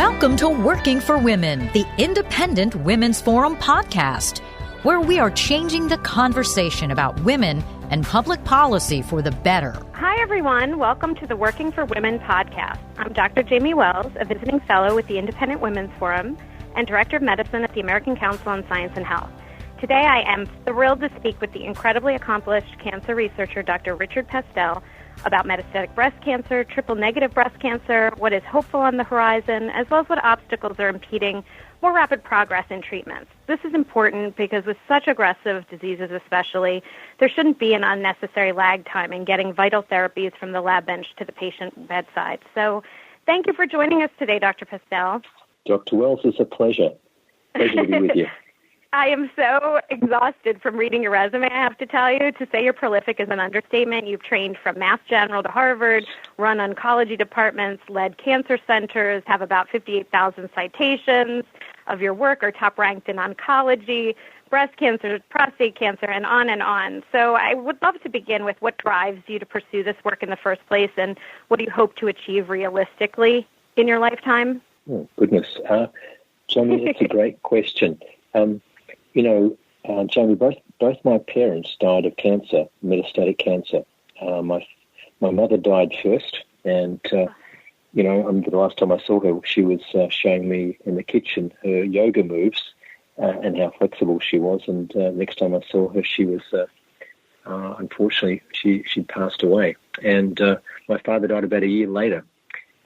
Welcome to Working for Women, the Independent Women's Forum podcast, where we are changing the conversation about women and public policy for the better. Hi, everyone. Welcome to the Working for Women podcast. I'm Dr. Jamie Wells, a visiting fellow with the Independent Women's Forum and Director of Medicine at the American Council on Science and Health. Today, I am thrilled to speak with the incredibly accomplished cancer researcher, Dr. Richard Pestell, about metastatic breast cancer, triple-negative breast cancer, what is hopeful on the horizon, as well as what obstacles are impeding more rapid progress in treatments. This is important because with such aggressive diseases especially, there shouldn't be an unnecessary lag time in getting vital therapies from the lab bench to the patient bedside. So thank you for joining us today, Dr. Pestell. Dr. Wells, it's a pleasure. Pleasure to be with you. I am so exhausted from reading your resume, I have to tell you. To say you're prolific is an understatement. You've trained from Mass General to Harvard, run oncology departments, led cancer centers, have about 58,000 citations of your work, are top-ranked in oncology, breast cancer, prostate cancer, and on and on. So I would love to begin with what drives you to pursue this work in the first place, and what do you hope to achieve realistically in your lifetime? Oh, goodness. Jamie, that's a great question. Jamie, both my parents died of cancer, metastatic cancer. My mother died first, and, the last time I saw her, she was showing me in the kitchen her yoga moves and how flexible she was. And next time I saw her, she was, unfortunately, she'd passed away. And my father died about a year later.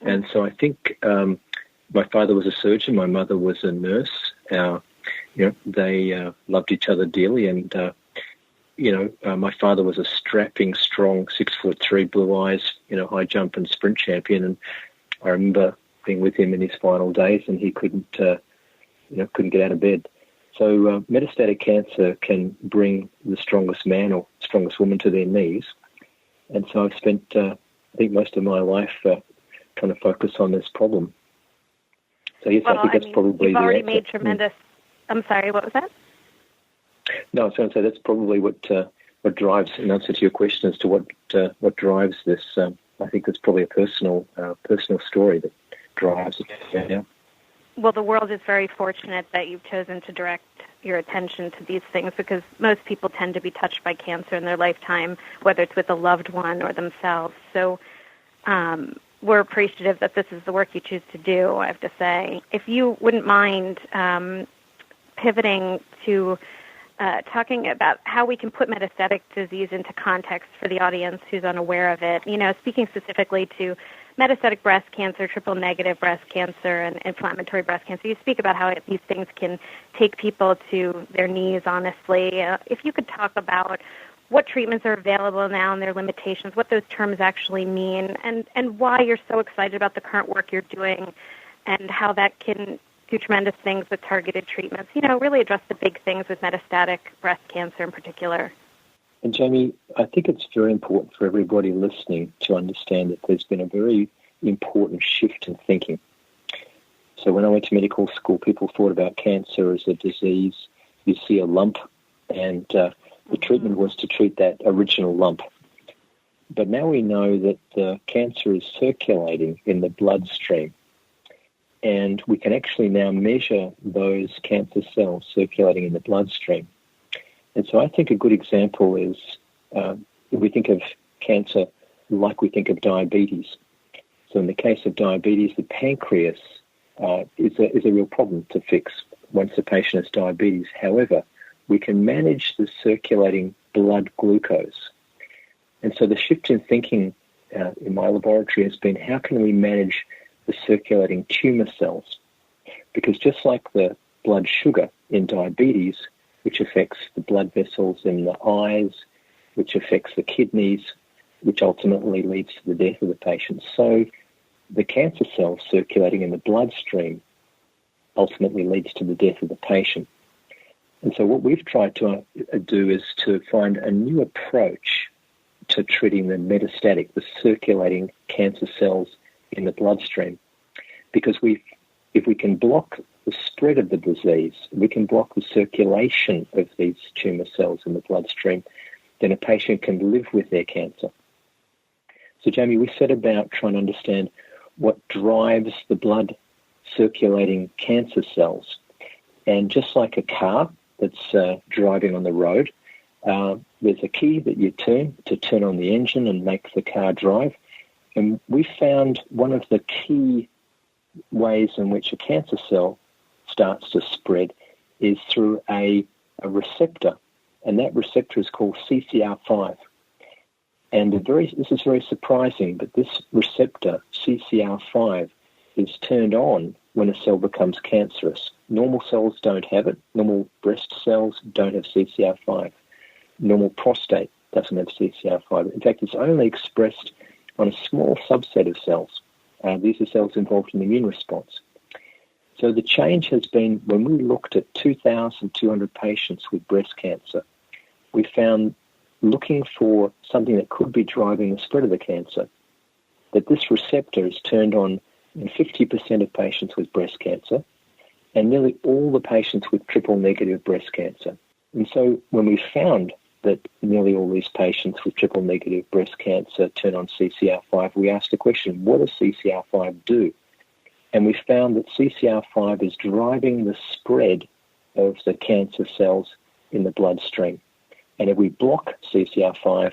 And so I think my father was a surgeon, my mother was a nurse. They loved each other dearly, and my father was a strapping, strong 6'3", blue eyes, high jump and sprint champion. And I remember being with him in his final days, and he couldn't get out of bed. So metastatic cancer can bring the strongest man or strongest woman to their knees. And so I've spent, I think, most of my life trying to focus on this problem. So yes, I think that's probably you've already made tremendous. I'm sorry, what was that? No, I was going to say that's probably what drives, in answer to your question as to what drives this. I think it's probably a personal story that drives it. Yeah. Well, the world is very fortunate that you've chosen to direct your attention to these things, because most people tend to be touched by cancer in their lifetime, whether it's with a loved one or themselves. So we're appreciative that this is the work you choose to do, I have to say. If you wouldn't mind pivoting to talking about how we can put metastatic disease into context for the audience who's unaware of it, speaking specifically to metastatic breast cancer, triple-negative breast cancer, and inflammatory breast cancer. You speak about how these things can take people to their knees, honestly. If you could talk about what treatments are available now and their limitations, what those terms actually mean, and why you're so excited about the current work you're doing, and how that can do tremendous things with targeted treatments, really address the big things with metastatic breast cancer in particular. And Jamie, I think it's very important for everybody listening to understand that there's been a very important shift in thinking. So when I went to medical school, people thought about cancer as a disease. You see a lump, and the treatment was to treat that original lump. But now we know that the cancer is circulating in the bloodstream, and we can actually now measure those cancer cells circulating in the bloodstream. And so I think a good example is if we think of cancer like we think of diabetes. So in the case of diabetes, the pancreas is a real problem to fix once the patient has diabetes. However, we can manage the circulating blood glucose. And so the shift in thinking in my laboratory has been, how can we manage the circulating tumor cells? Because just like the blood sugar in diabetes, which affects the blood vessels in the eyes, which affects the kidneys, which ultimately leads to the death of the patient, so the cancer cells circulating in the bloodstream ultimately leads to the death of the patient. And so what we've tried to do is to find a new approach to treating the metastatic, the circulating cancer cells in the bloodstream. Because if we can block the spread of the disease, we can block the circulation of these tumor cells in the bloodstream, then a patient can live with their cancer. So, Jamie, we set about trying to understand what drives the blood circulating cancer cells. And just like a car that's driving on the road, there's a key that you turn to turn on the engine and make the car drive. And we found one of the key ways in which a cancer cell starts to spread is through a receptor, and that receptor is called CCR5. And this is very surprising, but this receptor, CCR5, is turned on when a cell becomes cancerous. Normal cells don't have it. Normal breast cells don't have CCR5. Normal prostate doesn't have CCR5. In fact, it's only expressed on a small subset of cells. These are cells involved in the immune response. So the change has been, when we looked at 2,200 patients with breast cancer, we found, looking for something that could be driving the spread of the cancer, that this receptor is turned on in 50% of patients with breast cancer and nearly all the patients with triple-negative breast cancer. And so when we found that nearly all these patients with triple-negative breast cancer turn on CCR5, we asked the question, what does CCR5 do? And we found that CCR5 is driving the spread of the cancer cells in the bloodstream. And if we block CCR5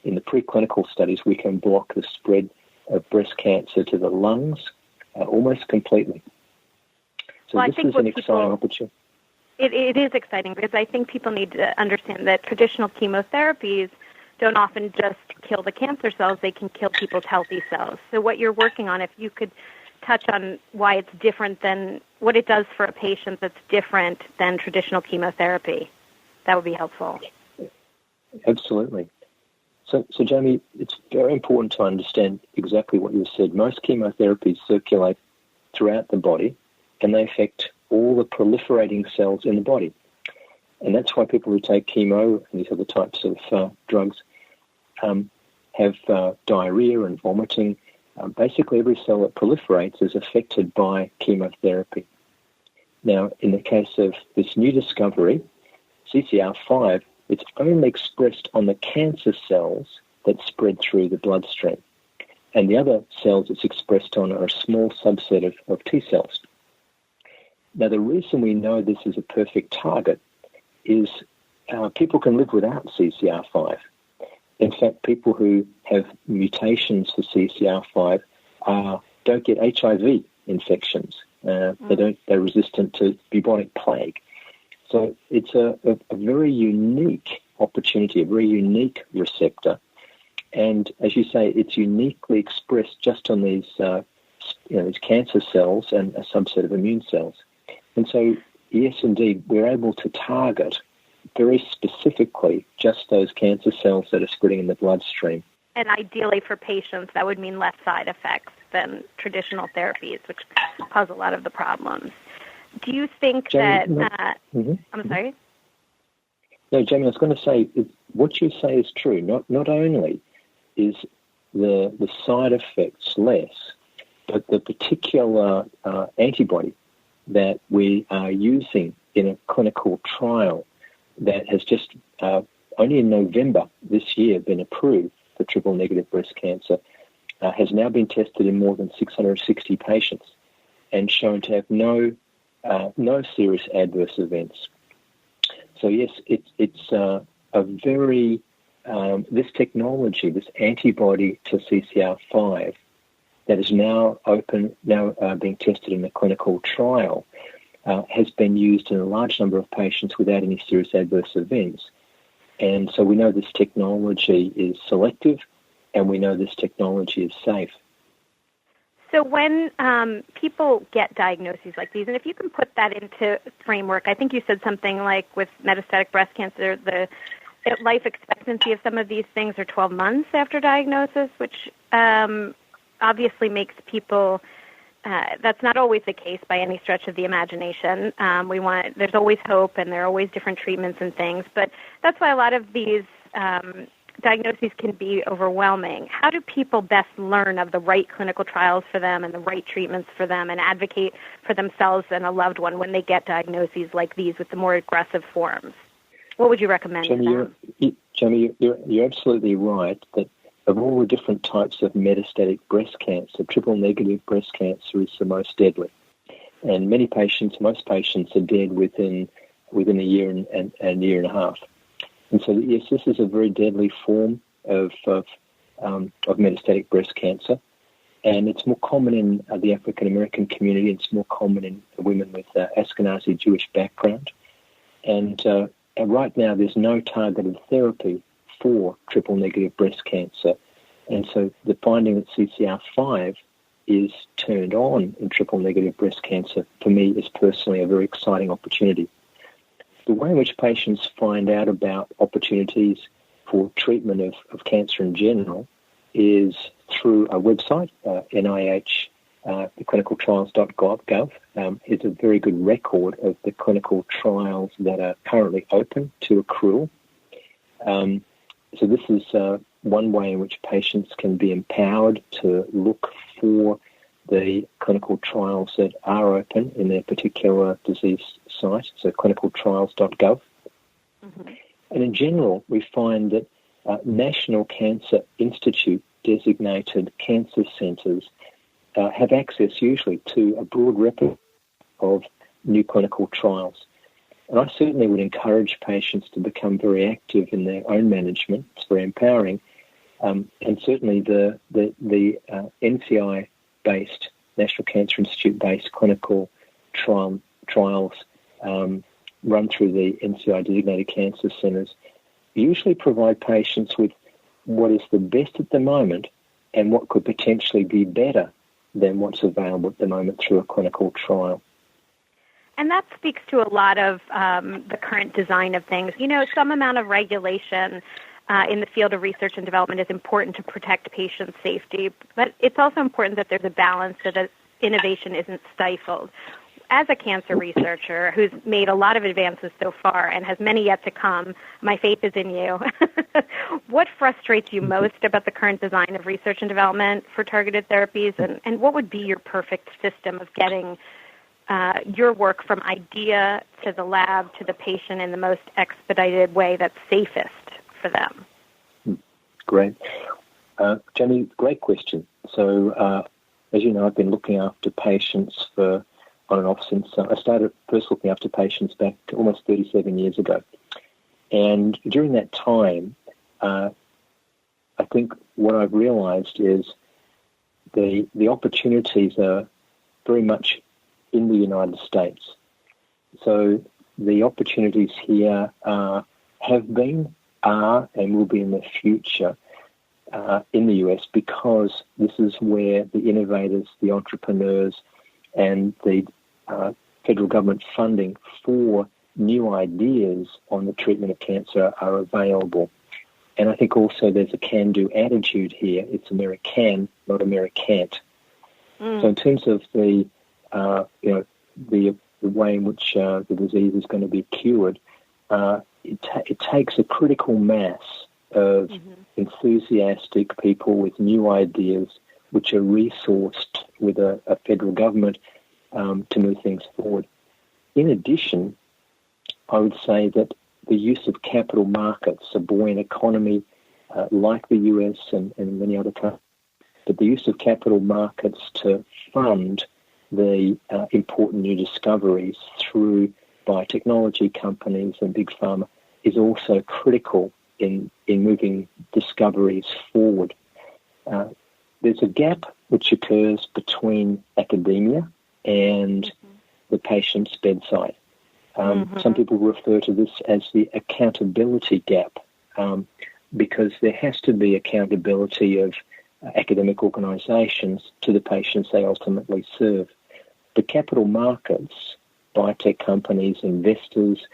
in the preclinical studies, we can block the spread of breast cancer to the lungs almost completely. So this is an exciting opportunity. It is exciting because I think people need to understand that traditional chemotherapies don't often just kill the cancer cells, they can kill people's healthy cells. So what you're working on, if you could touch on why it's different than what it does for a patient that's different than traditional chemotherapy, that would be helpful. Absolutely. So Jamie, it's very important to understand exactly what you said. Most chemotherapies circulate throughout the body, and they affect all the proliferating cells in the body. And that's why people who take chemo and these other types of drugs have diarrhea and vomiting. Basically, every cell that proliferates is affected by chemotherapy. Now, in the case of this new discovery, CCR5, it's only expressed on the cancer cells that spread through the bloodstream. And the other cells it's expressed on are a small subset of T cells. Now, the reason we know this is a perfect target is people can live without CCR5. In fact, people who have mutations for CCR5 don't get HIV infections. They're resistant to bubonic plague. So it's a very unique opportunity, a very unique receptor. And as you say, it's uniquely expressed just on these cancer cells and a subset of immune cells. And so, yes, indeed, we're able to target very specifically just those cancer cells that are spreading in the bloodstream. And ideally for patients, that would mean less side effects than traditional therapies, which cause a lot of the problems. Do you think Jamie, I'm sorry? No, Jamie, I was going to say, what you say is true. Not only is the side effects less, but the particular antibody that we are using in a clinical trial that has just only in November this year been approved for triple-negative breast cancer has now been tested in more than 660 patients and shown to have no serious adverse events. So yes, it's a very this technology, this antibody to CCR5 that is now being tested in a clinical trial has been used in a large number of patients without any serious adverse events. And so we know this technology is selective, and we know this technology is safe. So when people get diagnoses like these, and if you can put that into framework, I think you said something like with metastatic breast cancer, the life expectancy of some of these things are 12 months after diagnosis, which obviously makes people, that's not always the case by any stretch of the imagination. There's always hope, and there are always different treatments and things, but that's why a lot of these diagnoses can be overwhelming. How do people best learn of the right clinical trials for them and the right treatments for them and advocate for themselves and a loved one when they get diagnoses like these with the more aggressive forms? What would you recommend to them? Jamie, you're absolutely right that of all the different types of metastatic breast cancer, triple-negative breast cancer is the most deadly. And many patients, most patients, are dead within a year and year and a half. And so, yes, this is a very deadly form of metastatic breast cancer, and it's more common in the African American community. It's more common in women with Ashkenazi Jewish background. And right now, there's no targeted therapy for triple-negative breast cancer. And so the finding that CCR5 is turned on in triple-negative breast cancer, for me, is personally a very exciting opportunity. The way in which patients find out about opportunities for treatment of cancer in general is through a website, NIH, clinicaltrials.gov. Is a very good record of the clinical trials that are currently open to accrual. So this is one way in which patients can be empowered to look for the clinical trials that are open in their particular disease site, so clinicaltrials.gov. Mm-hmm. And in general, we find that National Cancer Institute designated cancer centres have access usually to a broad repertoire of new clinical trials. And I certainly would encourage patients to become very active in their own management. It's very empowering. And certainly the NCI-based, National Cancer Institute-based clinical trials run through the NCI-designated cancer centres usually provide patients with what is the best at the moment and what could potentially be better than what's available at the moment through a clinical trial. And that speaks to a lot of the current design of things. You know, some amount of regulation in the field of research and development is important to protect patient safety, but it's also important that there's a balance so that innovation isn't stifled. As a cancer researcher who's made a lot of advances so far and has many yet to come, my faith is in you. What frustrates you most about the current design of research and development for targeted therapies, and what would be your perfect system of getting your work from idea to the lab to the patient in the most expedited way that's safest for them? Great. Jamie, great question. So, as you know, I've been looking after patients on and off since I started first looking after patients back almost 37 years ago. And during that time, I think what I've realized is the opportunities are very much in the United States. So the opportunities here have been, are, and will be in the future in the US, because this is where the innovators, the entrepreneurs, and the federal government funding for new ideas on the treatment of cancer are available. And I think also there's a can-do attitude here. It's American, not Americant. So in terms of the way in which the disease is going to be cured, it takes a critical mass of enthusiastic people with new ideas, which are resourced with a federal government to move things forward. In addition, I would say that the use of capital markets, a buoyant economy like the US and many other countries, but the use of capital markets to fund the important new discoveries through biotechnology companies and big pharma is also critical in moving discoveries forward. There's a gap which occurs between academia and the patient's bedside. Some people refer to this as the accountability gap, because there has to be accountability of academic organizations to the patients they ultimately serve. The capital markets, biotech companies, investors,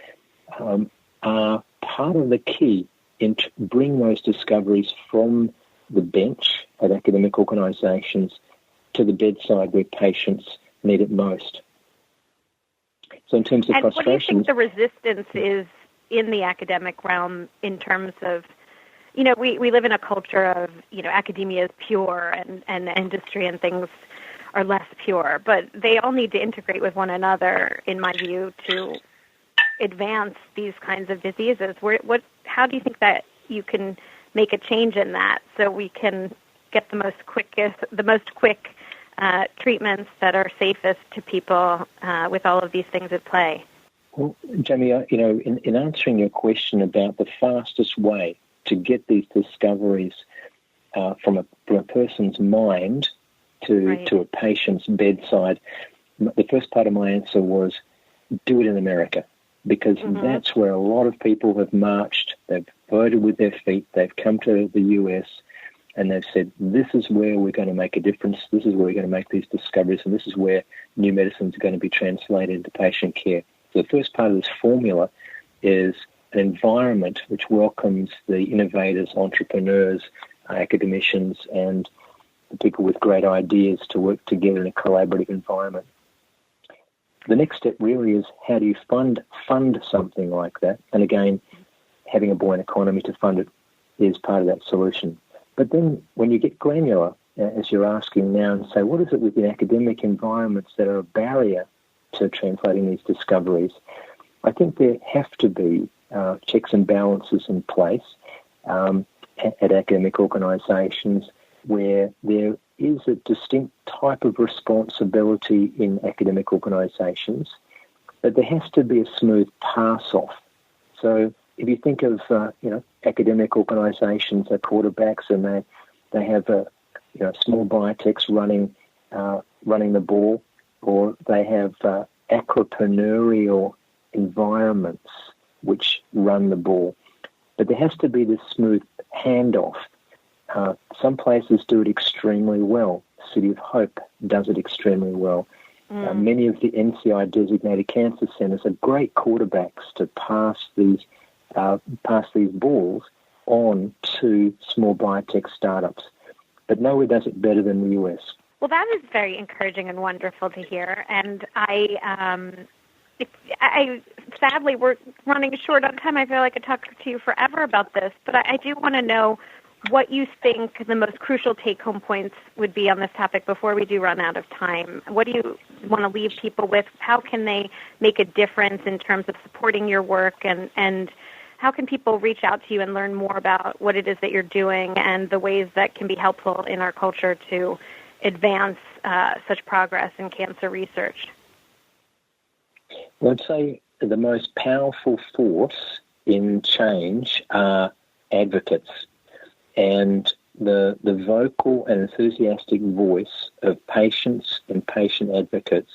are part of the key in bring those discoveries from the bench at academic organizations to the bedside where patients need it most. So in terms of frustrations... What do you think the resistance is in the academic realm in terms of, you know, we live in a culture of, you know, academia is pure and industry and things are less pure, but they all need to integrate with one another, in my view, to advance these kinds of diseases. How do you think that you can make a change in that so we can get the most quick treatments that are safest to people with all of these things at play? Well, Jamie, in answering your question about the fastest way to get these discoveries from a person's mind to a patient's bedside, the first part of my answer was do it in America, because that's where a lot of people have marched. They've voted with their feet. They've come to the US and they've said, this is where we're going to make a difference. This is where we're going to make these discoveries, and this is where new medicines are going to be translated into patient care. So the first part of this formula is an environment which welcomes the innovators, entrepreneurs, academicians, and the people with great ideas to work together in a collaborative environment. The next step really is, how do you fund something like that? And again, having a buoyant economy to fund it is part of that solution. But then when you get granular, as you're asking now, and say, what is it within academic environments that are a barrier to translating these discoveries? I think there have to be checks and balances in place at academic organisations where there is a distinct type of responsibility in academic organisations, but there has to be a smooth pass-off. So if you think of academic organisations, they're quarterbacks, and they have small biotechs running the ball, or they have entrepreneurial environments which run the ball. But there has to be this smooth handoff. Some places do it extremely well. City of Hope does it extremely well. Many of the NCI-designated cancer centres are great quarterbacks to pass these balls on to small biotech startups. But nowhere does it better than the US. Well, that is very encouraging and wonderful to hear. And I sadly, we're running short on time. I feel like I could talk to you forever about this, but I do want to know what you think the most crucial take-home points would be on this topic before we do run out of time. What do you want to leave people with? How can they make a difference in terms of supporting your work, and how can people reach out to you and learn more about what it is that you're doing and the ways that can be helpful in our culture to advance such progress in cancer research? Well, I'd say the most powerful force in change are advocates. And the vocal and enthusiastic voice of patients and patient advocates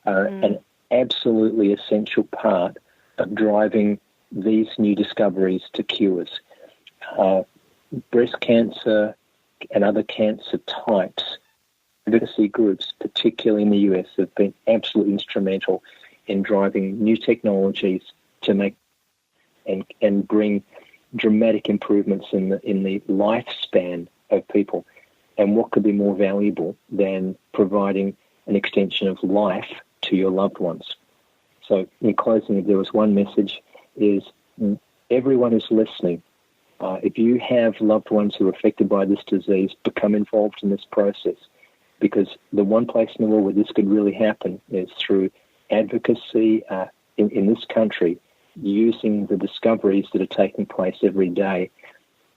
are an absolutely essential part of driving these new discoveries to cures. Breast cancer and other cancer types, advocacy groups, particularly in the US, have been absolutely instrumental in driving new technologies to make and bring dramatic improvements in the lifespan of people. And what could be more valuable than providing an extension of life to your loved ones? So in closing, if there was one message, is everyone who's listening, if you have loved ones who are affected by this disease, become involved in this process, because the one place in the world where this could really happen is through advocacy in this country, using the discoveries that are taking place every day,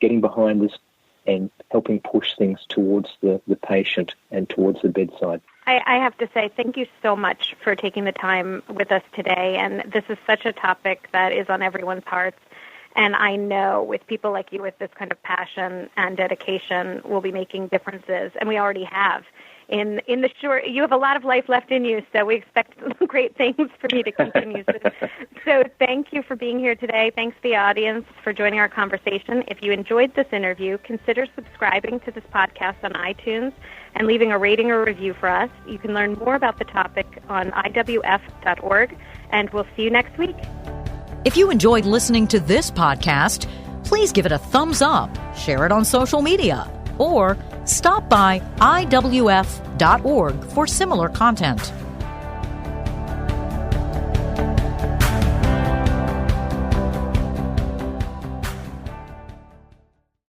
getting behind this and helping push things towards the patient and towards the bedside. I have to say thank you so much for taking the time with us today. And this is such a topic that is on everyone's hearts. And I know with people like you with this kind of passion and dedication, we'll be making differences. And we already have. In the short, you have a lot of life left in you, so we expect great things for you to continue. So thank you for being here today. Thanks to the audience for joining our conversation. If you enjoyed this interview, consider subscribing to this podcast on iTunes and leaving a rating or review for us. You can learn more about the topic on iwf.org, and we'll see you next week. If you enjoyed listening to this podcast, please give it a thumbs up, share it on social media, or stop by iwf.org for similar content.